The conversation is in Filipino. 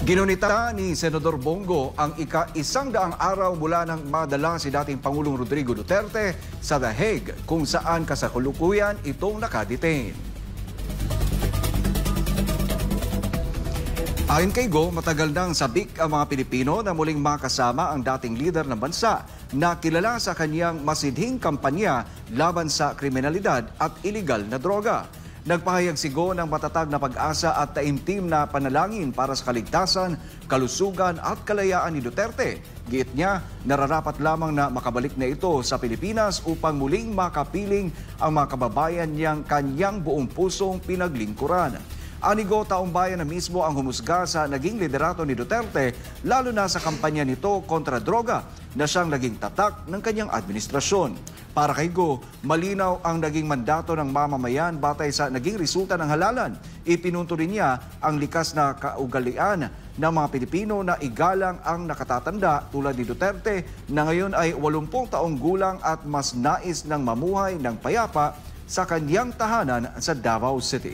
Ginunita ni Senador Bongo ang ika-100 araw mula nang madala si dating Pangulong Rodrigo Duterte sa The Hague, kung saan kasalukuyan itong nakadetain. Ayon kay Go, matagal nang sabik ang mga Pilipino na muling makasama ang dating lider ng bansa na kilala sa kanyang masidhing kampanya laban sa kriminalidad at iligal na droga. Nagpahayag si Go ng matatag na pag-asa at taimtim na panalangin para sa kaligtasan, kalusugan at kalayaan ni Duterte. Giit niya, nararapat lamang na makabalik na ito sa Pilipinas upang muling makapiling ang mga kababayan niyang kanyang buong pusong pinaglingkuran. Anigo, taong bayan na mismo ang humusga sa naging liderato ni Duterte, lalo na sa kampanya nito kontra droga na siyang naging tatak ng kanyang administrasyon. Para kay Go, malinaw ang naging mandato ng mamamayan batay sa naging resulta ng halalan. Ipinunto rin niya ang likas na kaugalian ng mga Pilipino na igalang ang nakatatanda tulad ni Duterte na ngayon ay 80 taong gulang at mas nais ng mamuhay ng payapa sa kanyang tahanan sa Davao City.